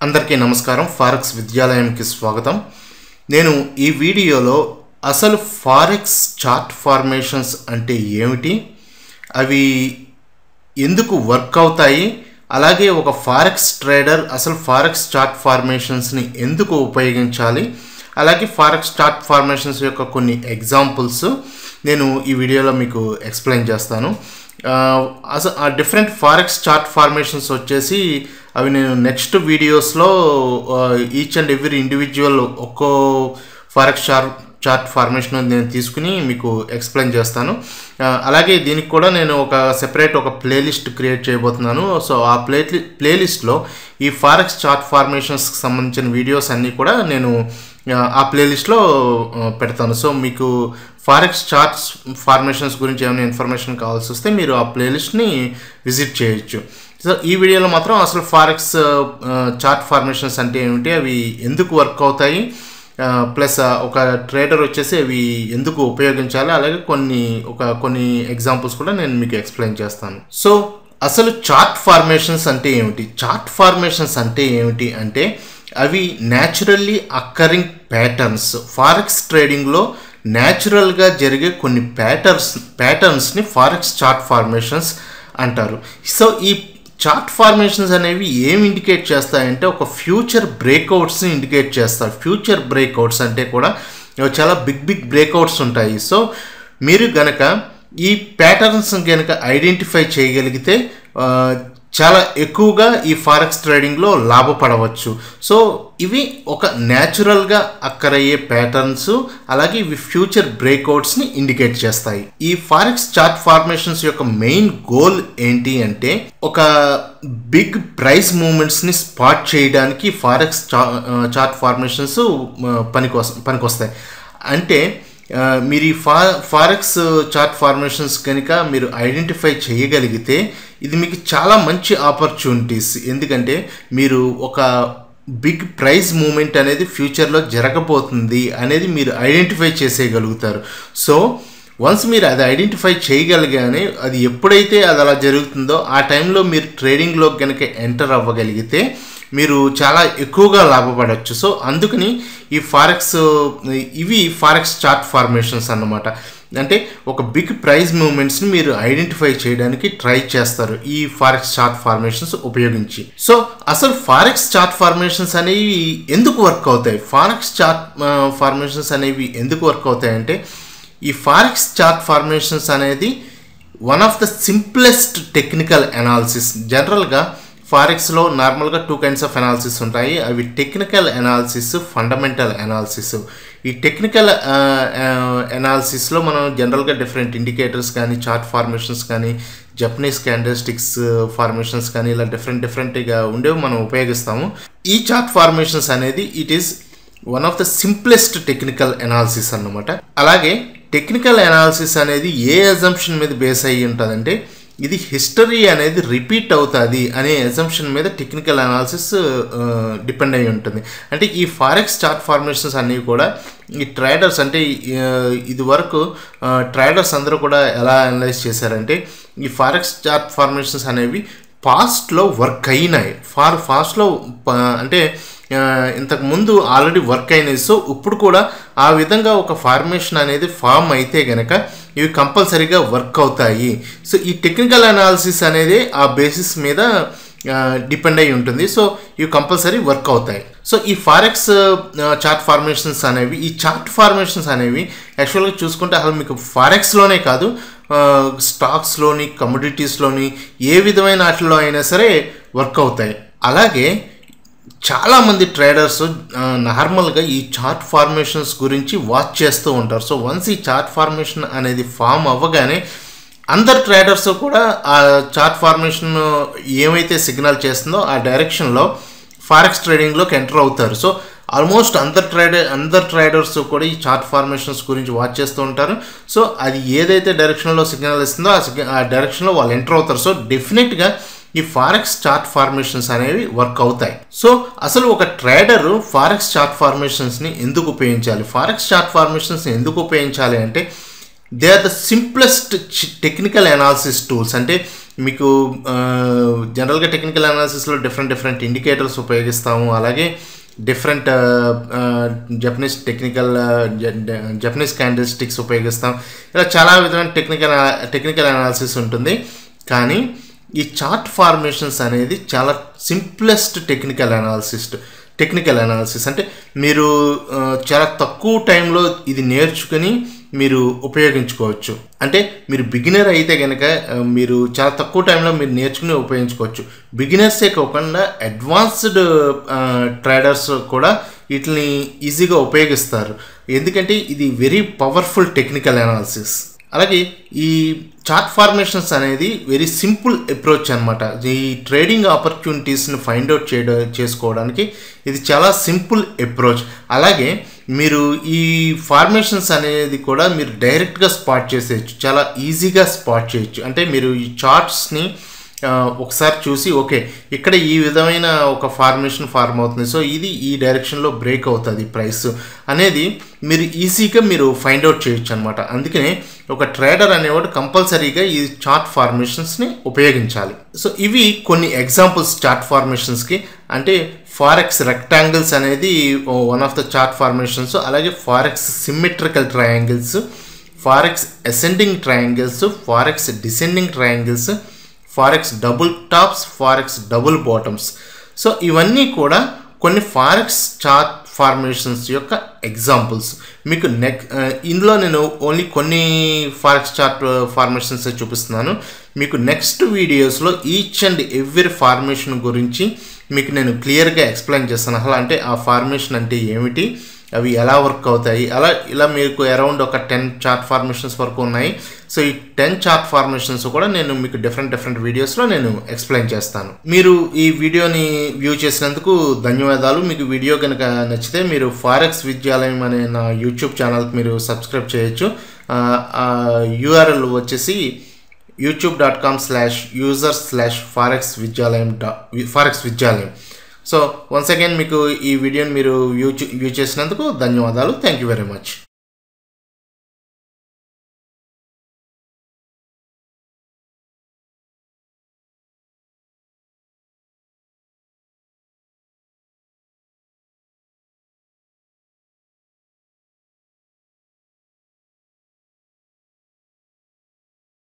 అందరికీ నమస్కారం ఫారెక్స్ విద్యాలయంకి స్వాగతం। నేను ఈ వీడియోలో అసలు ఫారెక్స్ చార్ట్ ఫార్మేషన్స్ అంటే ఏమిటి, అవి ఎందుకు వర్క్ అవుతాయి, అలాగే ఒక ఫారెక్స్ ట్రేడర్ అసలు ఫారెక్స్ చార్ట్ ఫార్మేషన్స్ ని ఎందుకు ఉపయోగించాలి, అలాగే ఫారెక్స్ చార్ట్ ఫార్మేషన్స్ యొక్క కొన్ని ఎగ్జాంపుల్స్ నేను ఈ వీడియోలో మీకు ఎక్స్ప్లెయిన్ చేస్తాను। ఆ డిఫరెంట్ ఫారెక్స్ చార్ట్ ఫార్మేషన్స్ వచ్చేసి అవి నేను నెక్స్ట్ వీడియోస్లో ఈచ్ అండ్ ఎవ్రీ ఇండివిజువల్ ఒక్కో ఫారెక్స్ చార్ట్ ఫార్మేషన్ నేను తీసుకుని మీకు ఎక్స్ప్లెయిన్ చేస్తాను। అలాగే దీనికి కూడా నేను ఒక సెపరేట్ ఒక ప్లేలిస్ట్ క్రియేట్ చేయబోతున్నాను। సో ఆ ప్లేలిస్ట్లో ఈ ఫారెక్స్ చార్ట్ ఫార్మేషన్స్కి సంబంధించిన వీడియోస్ అన్నీ కూడా నేను ఆ ప్లేలిస్ట్లో పెడతాను। సో మీకు ఫారెక్స్ చార్ట్స్ ఫార్మేషన్స్ గురించి ఏమైనా ఇన్ఫర్మేషన్ కావాల్సి వస్తే మీరు ఆ ప్లేలిస్ట్ని విజిట్ చేయొచ్చు। సో ఈ వీడియోలో మాత్రం అసలు ఫారెక్స్ చార్ట్ ఫార్మేషన్స్ అంటే ఏమిటి, అవి ఎందుకు వర్క్ అవుతాయి, ప్లస్ ఒక ట్రేడర్ వచ్చేసి అవి ఎందుకు ఉపయోగించాలి, అలాగే కొన్ని ఎగ్జాంపుల్స్ కూడా నేను మీకు ఎక్స్ప్లెయిన్ చేస్తాను। సో అసలు చార్ట్ ఫార్మేషన్స్ అంటే ఏమిటి, చార్ట్ ఫార్మేషన్స్ అంటే ఏమిటి అంటే అవి న్యాచురల్లీ అక్కరింగ్ ప్యాటర్న్స్, ఫారెక్స్ ట్రేడింగ్లో న్యాచురల్గా జరిగే కొన్ని ప్యాటర్న్స్ని ఫారెక్స్ చార్ట్ ఫార్మేషన్స్ అంటారు। సో ఈ చార్ట్ ఫార్మేషన్స్ అనేవి ఏం ఇండికేట్ చేస్తాయంటే ఒక ఫ్యూచర్ బ్రేక్అవుట్స్ని ఇండికేట్ చేస్తాయి। ఫ్యూచర్ బ్రేక్అవుట్స్ అంటే కూడా చాలా బిగ్ బ్రేక్అవుట్స్ ఉంటాయి। సో మీరు గనక ఈ ప్యాటర్న్స్ గనక ఐడెంటిఫై చేయగలిగితే చాలా ఎక్కువగా ఈ ఫారెక్స్ ట్రేడింగ్లో లాభపడవచ్చు। సో ఇవి ఒక న్యాచురల్గా అక్కరయ్యే ప్యాటర్న్స్, అలాగే ఇవి ఫ్యూచర్ బ్రేక్అవుట్స్ని ఇండికేట్ చేస్తాయి। ఈ ఫారెక్స్ చార్ట్ ఫార్మేషన్స్ యొక్క మెయిన్ గోల్ ఏంటి అంటే ఒక బిగ్ ప్రైస్ మూమెంట్స్ని స్పాట్ చేయడానికి ఫారెక్స్ చార్ట్ ఫార్మేషన్స్ పనికొస్తాయి। అంటే మీరు ఈ ఫారెక్స్ చార్ట్ ఫార్మేషన్స్ కనుక మీరు ఐడెంటిఫై చేయగలిగితే ఇది మీకు చాలా మంచి ఆపర్చునిటీస్, ఎందుకంటే మీరు ఒక బిగ్ ప్రైస్ మూమెంట్ అనేది ఫ్యూచర్లో జరగబోతుంది అనేది మీరు ఐడెంటిఫై చేసేయగలుగుతారు। సో వన్స్ మీరు అది ఐడెంటిఫై చేయగలిగానే అది ఎప్పుడైతే అది అలా జరుగుతుందో ఆ టైంలో మీరు ట్రేడింగ్లో కనుక ఎంటర్ అవ్వగలిగితే మీరు చాలా ఎక్కువగా లాభపడవచ్చు। సో అందుకని ఇవి ఫారెక్స్ చార్ట్ ఫార్మేషన్స్ అన్నమాట। అంటే ఒక బిగ్ ప్రైస్ మూమెంట్స్ని మీరు ఐడెంటిఫై చేయడానికి ట్రై చేస్తారు ఈ ఫారెక్స్ చార్ట్ ఫార్మేషన్స్ ఉపయోగించి। సో అసలు ఫారెక్స్ చార్ట్ ఫార్మేషన్స్ అనేవి ఎందుకు వర్క్ అవుతాయి, ఫారెక్స్ చార్ట్ ఫార్మేషన్స్ అనేవి ఎందుకు వర్క్ అవుతాయి అంటే ఈ ఫారెక్స్ చార్ట్ ఫార్మేషన్స్ అనేది one of the simplest technical analysis. జనరల్గా ఫారెక్స్లో నార్మల్గా 2 kinds ఆఫ్ అనాలిసిస్ ఉంటాయి, అవి టెక్నికల్ అనాలిసిస్, ఫండమెంటల్ అనాలిసిస్। ఈ టెక్నికల్ అనాలిసిస్లో మనం జనరల్గా డిఫరెంట్ ఇండికేటర్స్ కానీ, చార్ట్ ఫార్మేషన్స్ కానీ, జపనీస్ క్యాండిల్స్టిక్స్ ఫార్మేషన్స్ కానీ ఇలా డిఫరెంట్గా ఉండేవి మనం ఉపయోగిస్తాము। ఈ చార్ట్ ఫార్మేషన్స్ అనేది it is one of the simplest technical analysis అన్నమాట। అలాగే టెక్నికల్ అనాలిసిస్ అనేది ఏ అజంప్షన్ మీద బేస్ అయ్యి ఉంటుందంటే ఇది హిస్టరీ అనేది రిపీట్ అవుతుంది అనే అజంప్షన్ మీద టెక్నికల్ అనాలిసిస్ డిపెండ్ అయి ఉంటుంది। అంటే ఈ ఫారెక్స్ చార్ట్ ఫార్మేషన్స్ అన్నీ కూడా ఈ ట్రేడర్స్ అంటే ఇది వరకు ట్రేడర్స్ అందరూ కూడా ఎలా అనలైజ్ చేశారంటే ఈ ఫారెక్స్ చార్ట్ ఫార్మేషన్స్ అనేవి పాస్ట్లో వర్క్ అయినాయి, ఫాస్ట్లో అంటే ఇంతకుముందు ఆల్రెడీ వర్క్ అయినాయి। సో ఇప్పుడు కూడా ఆ విధంగా ఒక ఫార్మేషన్ అనేది ఫామ్ అయితే గనక ఇవి కంపల్సరీగా వర్క్ అవుతాయి। సో ఈ టెక్నికల్ అనాలిసిస్ అనేది ఆ బేసిస్ మీద డిపెండ్ అయి ఉంటుంది। సో ఇవి కంపల్సరీ వర్క్ అవుతాయి। సో ఈ ఫారెక్స్ చార్ట్ ఫార్మేషన్స్ అనేవి ఈ చార్ట్ ఫార్మేషన్స్ అనేవి యాక్చువల్గా చూసుకుంటే అసలు మీకు ఫారెక్స్లోనే కాదు స్టాక్స్లోని, కమోడిటీస్లోని ఏ విధమైన వాటిలో అయినా సరే వర్క్ అవుతాయి। అలాగే చాలామంది ట్రేడర్స్ నార్మల్గా ఈ చార్ట్ ఫార్మేషన్స్ గురించి వాచ్ చేస్తూ ఉంటారు। సో వన్స్ ఈ చార్ట్ ఫార్మేషన్ అనేది ఫామ్ అవ్వగానే అందరు ట్రేడర్స్ కూడా ఆ చార్ట్ ఫార్మేషన్ ఏమైతే సిగ్నల్ చేస్తుందో ఆ డైరెక్షన్లో ఫారెక్స్ ట్రేడింగ్లోకి ఎంటర్ అవుతారు। సో ఆల్మోస్ట్ అందరు ట్రేడర్స్ కూడా ఈ చార్ట్ ఫార్మేషన్స్ గురించి వాచ్ చేస్తూ ఉంటారు। సో అది ఏదైతే డైరెక్షన్లో సిగ్నల్ ఇస్తుందో ఆ డైరెక్షన్లో వాళ్ళు ఎంటర్ అవుతారు। సో డెఫినెట్గా ఈ ఫారెక్స్ చార్ట్ ఫార్మేషన్స్ అనేవి వర్క్ అవుతాయి। సో అసలు ఒక ట్రేడర్ ఫారెక్స్ చార్ట్ ఫార్మేషన్స్ని ఎందుకు ఉపయోగించాలి, ఫారెక్స్ చార్ట్ ఫార్మేషన్స్ని ఎందుకు ఉపయోగించాలి అంటే they are the simplest technical analysis tools. అంటే మీకు జనరల్గా టెక్నికల్ అనాలిసిస్లో డిఫరెంట్ ఇండికేటర్స్ ఉపయోగిస్తాము. అలాగే different Japanese Japanese candlesticks ఉపయోగిస్తాం. ఇలా చాలా విధమైన టెక్నికల్ అనాలిసిస్ ఉంటుంది. కానీ ఈ చార్ట్ ఫార్మేషన్స్ అనేది చాలా సింప్లెస్ట్ టెక్నికల్ అనాలిసిస్ అంటే మీరు చాలా తక్కువ టైంలో ఇది నేర్చుకుని మీరు ఉపయోగించుకోవచ్చు. అంటే మీరు బిగినర్ అయితే కనుక మీరు చాలా తక్కువ టైంలో మీరు నేర్చుకుని ఉపయోగించుకోవచ్చు. బిగినర్సే కాకుండా అడ్వాన్స్డ్ ట్రేడర్స్ కూడా వీటిని ఈజీగా ఉపయోగిస్తారు. ఎందుకంటే ఇది వెరీ పవర్ఫుల్ టెక్నికల్ అనాలిసిస్. అలాగే ఈ చార్ట్ ఫార్మేషన్స్ అనేది వెరీ సింపుల్ అప్రోచ్ అనమాట. ఈ ట్రేడింగ్ ఆపర్చునిటీస్ని ఫైండ్ అవుట్ చేసుకోవడానికి ఇది చాలా సింపుల్ అప్రోచ్. అలాగే మీరు ఈ ఫార్మేషన్స్ అనేది కూడా మీరు డైరెక్ట్గా స్పాట్ చేసేయచ్చు, చాలా ఈజీగా స్పాట్ చేయొచ్చు. అంటే మీరు ఈ చార్ట్స్ని ఒకసారి చూసి ఓకే ఇక్కడ ఈ విధమైన ఒక ఫార్మేషన్ ఫార్మ్ అవుతుంది, సో ఇది ఈ డైరెక్షన్లో బ్రేక్ అవుతుంది ప్రైస్ అనేది మీరు ఈజీగా మీరు ఫైండ్ అవుట్ చేయొచ్చు అనమాట. అందుకనే ఒక ట్రేడర్ అనేవాడు కంపల్సరీగా ఈ చార్ట్ ఫార్మేషన్స్ని ఉపయోగించాలి. సో ఇవి కొన్ని ఎగ్జాంపుల్స్ చార్ట్ ఫార్మేషన్స్కి. అంటే ఫారెక్స్ రెక్టాంగిల్స్ అనేది one of the chart formations. అలాగే forex symmetrical triangles, forex ascending triangles, forex descending triangles, forex double tops, forex double bottoms. So ఇవన్నీ కూడా కొన్ని ఫారెక్స్ చార్ట్ ఫార్మేషన్స్ యొక్క ఎగ్జాంపుల్స్. మీకు ఇందులో నేను ఓన్లీ కొన్ని ఫారెక్స్ చార్ట్ ఫార్మేషన్స్ చూపిస్తున్నాను. మీకు నెక్స్ట్ వీడియోస్లో ఈచ్ అండ్ ఎవ్రీ ఫార్మేషన్ గురించి మీకు నేను క్లియర్గా ఎక్స్ప్లెయిన్ చేస్తాను. అలా అంటే ఆ ఫార్మేషన్ అంటే ఏమిటి, అవి ఎలా వర్క్ అవుతాయి, ఇలా మీకు అరౌండ్ ఒక 10 చార్ట్ ఫార్మేషన్స్ వరకు ఉన్నాయి. సో ఈ 10 చార్ట్ ఫార్మేషన్స్ కూడా నేను మీకు డిఫరెంట్ వీడియోస్లో నేను ఎక్స్ప్లెయిన్ చేస్తాను. మీరు ఈ వీడియోని వ్యూ చేసినందుకు ధన్యవాదాలు. మీకు వీడియో కనుక నచ్చితే మీరు ఫారెక్స్ విద్యాలయం అనే నా యూట్యూబ్ ఛానల్కి మీరు సబ్స్క్రైబ్ చేయొచ్చు. యూఆర్ఎల్ వచ్చేసి youtube.com/user/forex విద్యాలయం. సో వన్స్ అగైన్ మీకు ఈ వీడియోని మీరు వ్యూ చేసినందుకు ధన్యవాదాలు. Thank you very much.